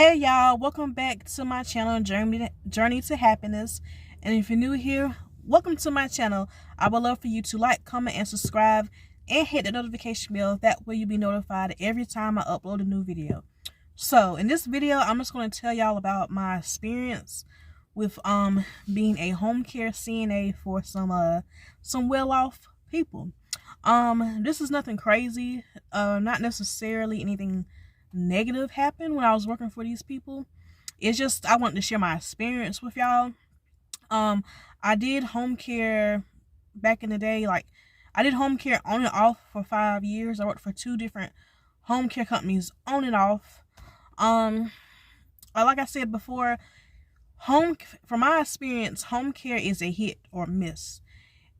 Hey y'all, welcome back to my channel, Journey to Happiness. And if you're new here, welcome to my channel. I would love for you to like, comment, and subscribe, and hit the notification bell. That way you'll be notified every time I upload a new video. So in this video, I'm just going to tell y'all about my experience with being a home care CNA for some well-off people. This is nothing crazy, not necessarily anything negative happened when I was working for these people. It's just I wanted to share my experience with y'all. I did home care back in the day. Like, I did home care on and off for 5 years. I worked for 2 different home care companies on and off. Like I said before, from my experience, home care is a hit or miss.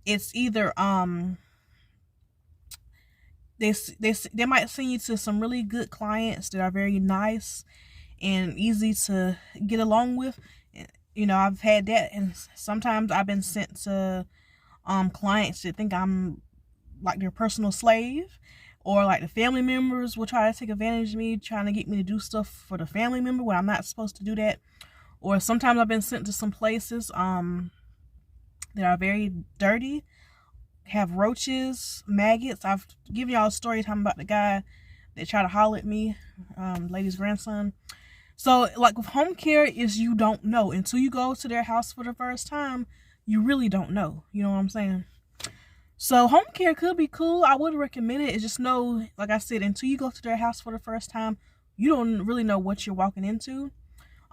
It's either they might send you to some really good clients that are very nice and easy to get along with. You know, I've had that, and sometimes I've been sent to clients that think I'm like their personal slave, or like the family members will try to take advantage of me, trying to get me to do stuff for the family member when I'm not supposed to do that. Or sometimes I've been sent to some places that are very dirty, have roaches, maggots. I've given y'all a story talking about the guy that tried to holler at me, lady's grandson. So like with home care, is you don't know until you go to their house for the first time. You really don't know. You know what I'm saying? So home care could be cool. I would recommend it. It's just know, like I said, until you go to their house for the first time, you don't really know what you're walking into.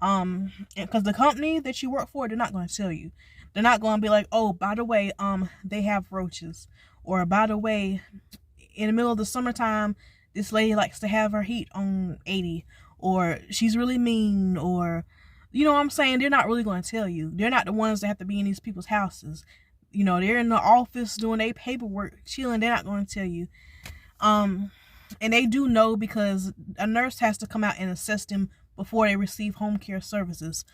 Because the company that you work for, they're not going to tell you. They're not going to be like, oh, by the way, they have roaches, or by the way, in the middle of the summertime, this lady likes to have her heat on 80, or she's really mean, or, you know what I'm saying? They're not really going to tell you. They're not the ones that have to be in these people's houses. You know, they're in the office doing their paperwork, chilling. They're not going to tell you. And they do know, because a nurse has to come out and assess them before they receive home care services.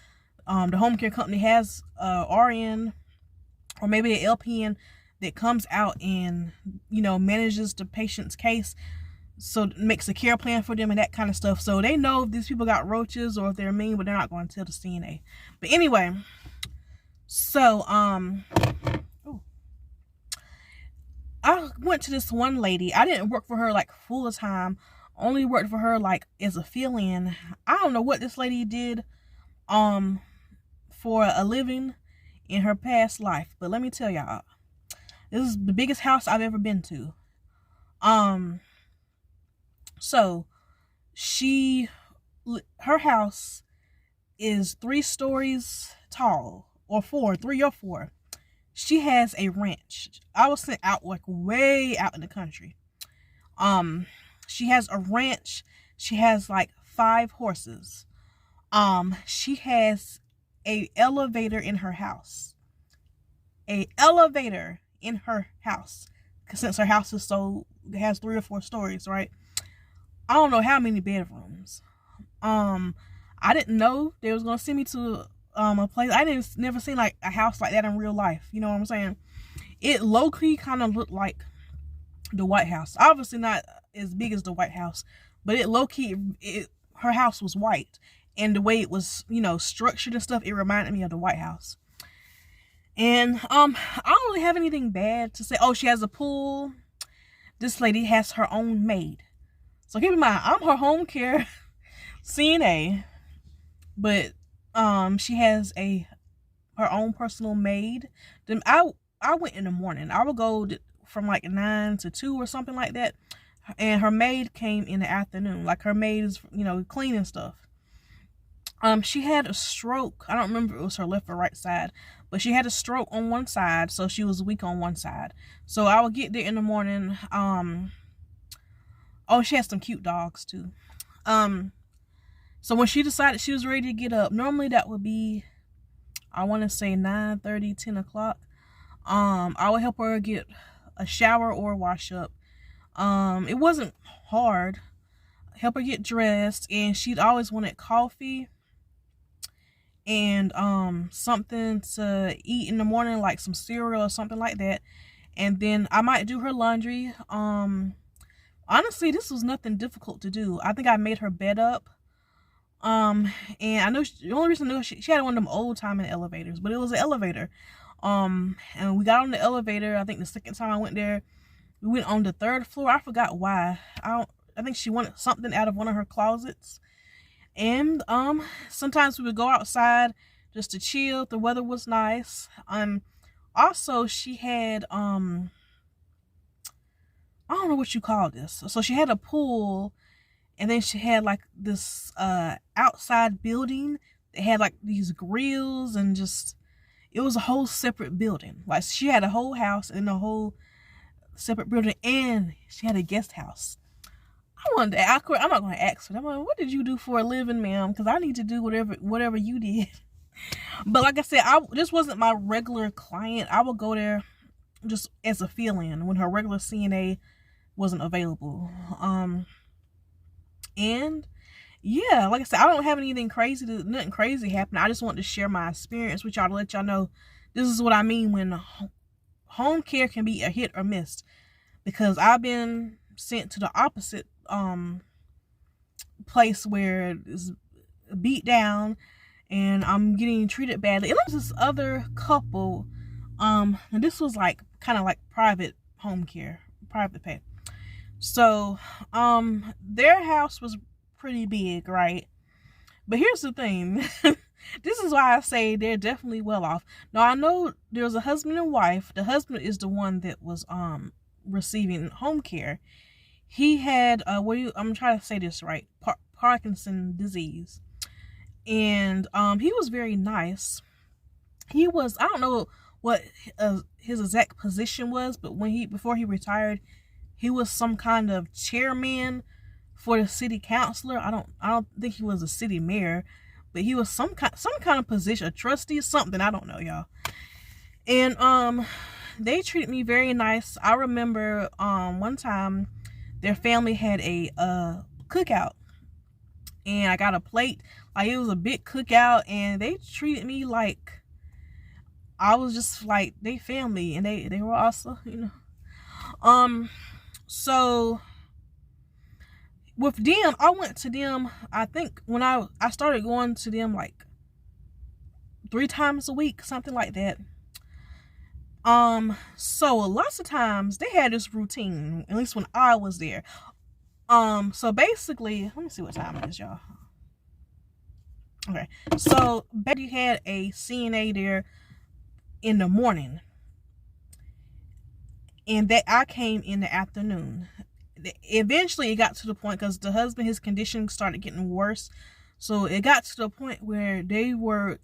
The home care company has a RN or maybe an LPN that comes out and, you know, manages the patient's case, so makes a care plan for them and that kind of stuff. So they know if these people got roaches or if they're mean, but they're not going to tell the CNA. But anyway, so I went to this one lady. I didn't work for her like full time. Only worked for her like as a fill-in. I don't know what this lady did for a living in her past life, but let me tell y'all, this is the biggest house I've ever been to. So her house is 3 stories tall, or 3 or 4. She has a ranch. I was sent out like way out in the country. She has a ranch. She has like 5 horses. She has a elevator in her house. A elevator in her house. Since her house it has 3 or 4 stories, right? I don't know how many bedrooms. I didn't know they was gonna send me to a place. Never seen like a house like that in real life. You know what I'm saying? It low-key kind of looked like the White House. Obviously not as big as the White House, but it low-key, her house was white, and the way it was, you know, structured and stuff, it reminded me of the White House. And I don't really have anything bad to say. Oh, she has a pool. This lady has her own maid. So keep in mind, I'm her home care CNA, but she has her own personal maid. Then I went in the morning. I would go from like 9 to 2 or something like that, and her maid came in the afternoon. Like, her maid is, you know, cleaning stuff. She had a stroke. I don't remember if it was her left or right side, but she had a stroke on one side, so she was weak on one side. So I would get there in the morning. Oh, she has some cute dogs too. So when she decided she was ready to get up, normally that would be, I want to say 9:30, 10 o'clock. I would help her get a shower or wash up. It wasn't hard. Help her get dressed, and she'd always wanted coffee and something to eat in the morning, like some cereal or something like that. And then I might do her laundry. Honestly, this was nothing difficult to do. I think I made her bed up. And I know the only reason I knew she had one of them old timing elevators, but it was an elevator. And we got on the elevator. I think the second time I went there, we went on the third floor. I forgot why. I think she wanted something out of one of her closets. And sometimes we would go outside just to chill if the weather was nice. Also she had I don't know what you call this. So she had a pool, and then she had like this outside building that had like these grills, and just it was a whole separate building. Like she had a whole house and a whole separate building, and she had a guest house. I'm not going to ask her. I'm like, what did you do for a living, ma'am? Because I need to do whatever you did. But like I said, this wasn't my regular client. I would go there just as a fill-in when her regular CNA wasn't available. And yeah, like I said, I don't have nothing crazy happen. I just want to share my experience with y'all to let y'all know this is what I mean when home care can be a hit or miss. Because I've been sent to the opposite place where it's beat down and I'm getting treated badly. And there was this other couple, and this was like kind of like private home care, private pay. So their house was pretty big, right? But here's the thing. This is why I say they're definitely well off. Now I know there's a husband and wife. The husband is the one that was receiving home care. He had I'm trying to say this right, Parkinson's disease. And he was very nice. He was, I don't know what his exact position was, but before he retired, he was some kind of chairman for the city councilor. I don't think he was a city mayor, but he was some kind of position, a trustee, something, I don't know, y'all. And they treated me very nice. I remember one time their family had a cookout, and I got a plate. Like, it was a big cookout, and they treated me like I was just like they family, and they were also, you know. So with them, I went to them, I think when I started going to them like 3 times a week, something like that. So lots of times they had this routine, at least when I was there. So basically, let me see what time it is, y'all. Okay, so Betty had a CNA there in the morning, and that I came in the afternoon. Eventually it got to the point, because the husband, his condition started getting worse, so it got to the point where they were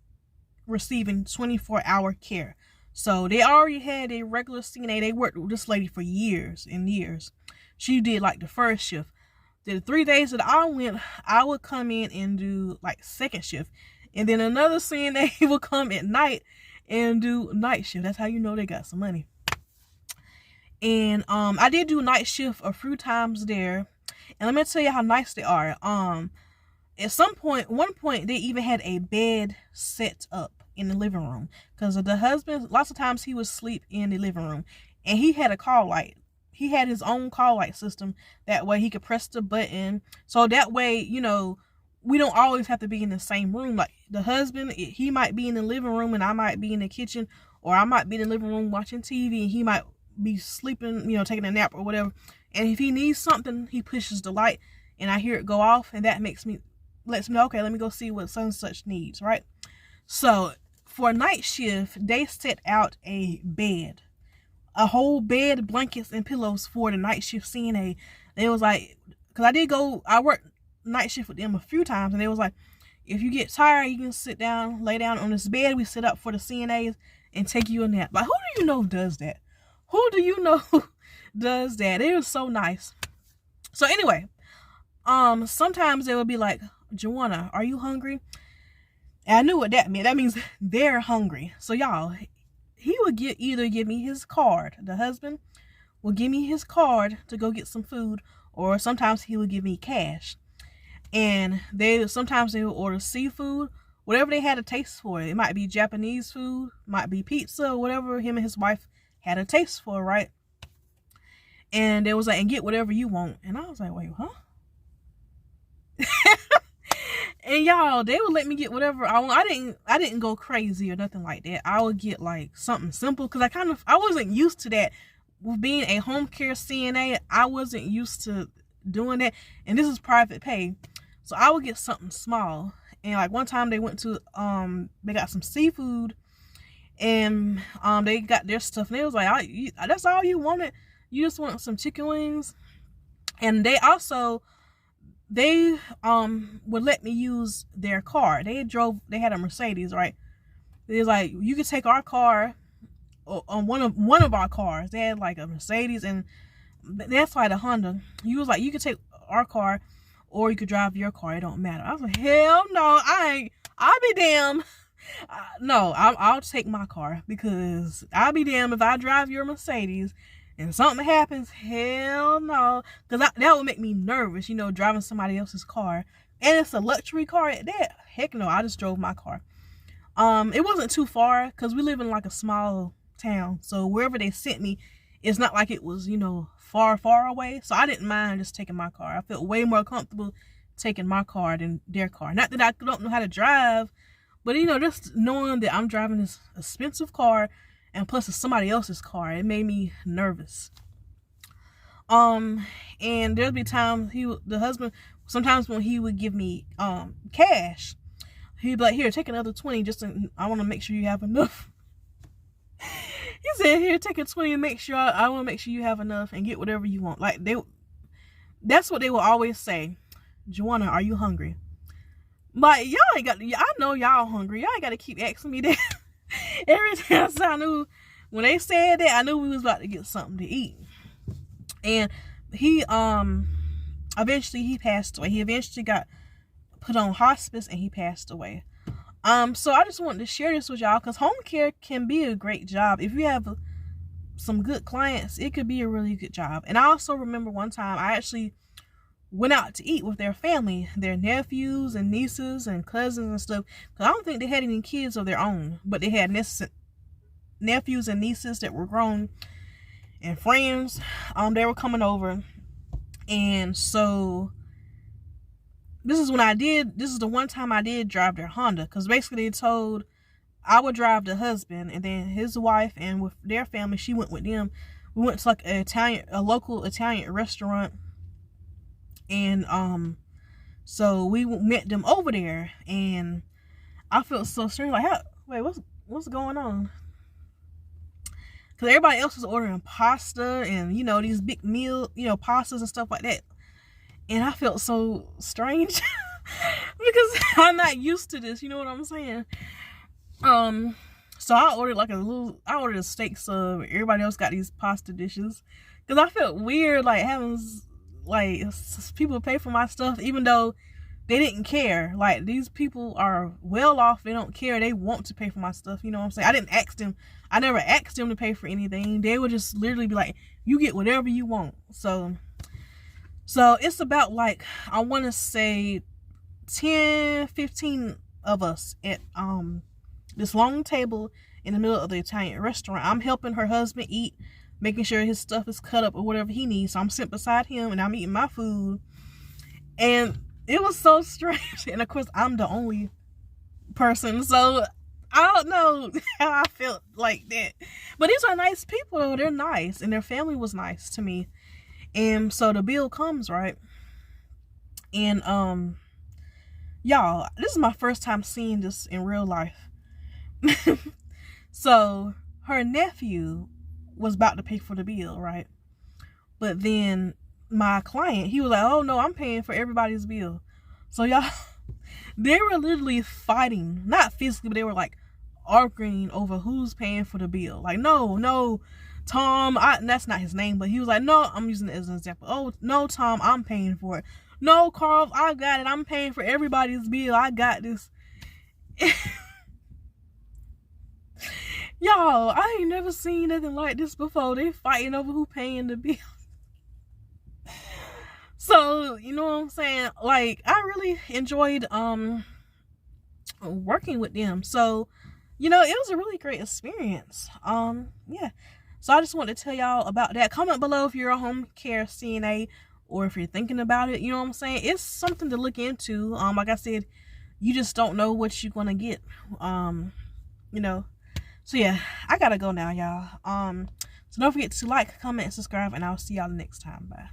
receiving 24-hour care. So they already had a regular CNA. They worked with this lady for years and years. She did like the first shift. The 3 days that I went, I would come in and do like second shift, and then another CNA would come at night and do night shift. That's how you know they got some money. And I did do night shift a few times there, and let me tell you how nice they are. At one point they even had a bed set up in the living room, because the husband, lots of times he would sleep in the living room, and he had a call light. He had his own call light system. That way he could press the button. So that way, you know, we don't always have to be in the same room. Like the husband, he might be in the living room and I might be in the kitchen, or I might be in the living room watching TV and he might be sleeping, you know, taking a nap or whatever. And if he needs something, he pushes the light and I hear it go off, and that lets me know, okay, let me go see what such and such needs, right? So for night shift, they set out a bed, a whole bed, blankets, and pillows for the night shift CNA. They was like, because I worked night shift with them a few times, and they was like, if you get tired, you can sit down, lay down on this bed we set up for the CNAs and take you a nap. Like, who do you know does that? Who do you know does that? It was so nice. So anyway, sometimes they would be like, Joanna, are you hungry? And I knew what that meant. That means they're hungry. So y'all, he would either give me his card. The husband will give me his card to go get some food, or sometimes he would give me cash. And sometimes they would order seafood, whatever they had a taste for. It might be Japanese food, might be pizza, whatever him and his wife had a taste for, right? And they was like, and get whatever you want. And I was like, wait, huh? And y'all, they would let me get whatever I want. I didn't go crazy or nothing like that. I would get like something simple because I wasn't used to that. With being a home care CNA, I wasn't used to doing that. And this is private pay. So I would get something small. And like one time they went to they got some seafood, and they got their stuff, and they was like, that's all you wanted? You just want some chicken wings? And they would let me use their car. They had a Mercedes, right? It was like, you could take our car, on one of our cars. They had like a Mercedes, and that's like a Honda. You was like, you could take our car, or you could drive your car. It don't matter. I was like, hell no, I'll be damned. No, I'll take my car, because I'll be damned if I drive your Mercedes and something happens. Hell no, because that would make me nervous, driving somebody else's car, and it's a luxury car at that. Heck no, I just drove my car. It wasn't too far, because we live in like a small town, so wherever they sent me, it's not like it was far away. So I didn't mind just taking my car. I felt way more comfortable taking my car than their car. Not that I don't know how to drive, but just knowing that I'm driving this expensive car, and plus it's somebody else's car, it made me nervous. And there'd be times the husband, sometimes when he would give me cash, he'd be like, here, take another 20, I want to make sure you have enough. He said, here, take a 20 and make sure, I want to make sure you have enough and get whatever you want. Like, that's what they will always say. Joanna, are you hungry? But y'all ain't got, I know y'all hungry. Y'all ain't got to keep asking me that. Every time I knew, when they said that, I knew we was about to get something to eat. And he, eventually he passed away. He eventually got put on hospice, and he passed away. So I just wanted to share this with y'all, because home care can be a great job. If you have some good clients, it could be a really good job. And I also remember one time I actually went out to eat with their family, their nephews and nieces and cousins and stuff. Because I don't think they had any kids of their own, but they had nephews and nieces that were grown, and friends. They were coming over. And so this is the one time I did drive their Honda, because basically they told I would drive the husband, and then his wife, and with their family, she went with them. We went to like a local Italian restaurant, and so we met them over there, and I felt so strange, like, wait, what's going on? Because everybody else was ordering pasta and these big meal, pastas and stuff like that. And I felt so strange because I'm not used to this. You know what I'm saying? So I ordered a steak sub. Everybody else got these pasta dishes, because I felt weird, like having like people pay for my stuff, even though they didn't care. Like, these people are well off. They don't care. They want to pay for my stuff. You know what I'm saying? I didn't ask them. I never asked them to pay for anything. They would just literally be like, you get whatever you want. So it's about, like, I want to say 10, 15 of us at this long table in the middle of the Italian restaurant. I'm helping her husband eat, making sure his stuff is cut up or whatever he needs. So I'm sitting beside him, and I'm eating my food. And it was so strange. And of course, I'm the only person, so I don't know how I felt like that. But these are nice people, though. They're nice, and their family was nice to me. And so the bill comes, right? And y'all, this is my first time seeing this in real life. So her nephew was about to pay for the bill, right? But then my client, he was like, oh no, I'm paying for everybody's bill. So y'all, they were literally fighting, not physically, but they were like arguing over who's paying for the bill. Like, no, Tom, that's not his name, but he was like, no, I'm using it as an example. Oh, no, Tom, I'm paying for it. No, Carl, I got it. I'm paying for everybody's bill. I got this. Y'all, I ain't never seen nothing like this before. They fighting over who paying the bill. So, you know what I'm saying? Like, I really enjoyed working with them. So, it was a really great experience. Yeah. So I just want to tell y'all about that. Comment below if you're a home care CNA, or if you're thinking about it. You know what I'm saying? It's something to look into. Like I said, you just don't know what you're gonna get. You know. So yeah, I gotta go now, y'all. So don't forget to like, comment, and subscribe, and I'll see y'all next time. Bye.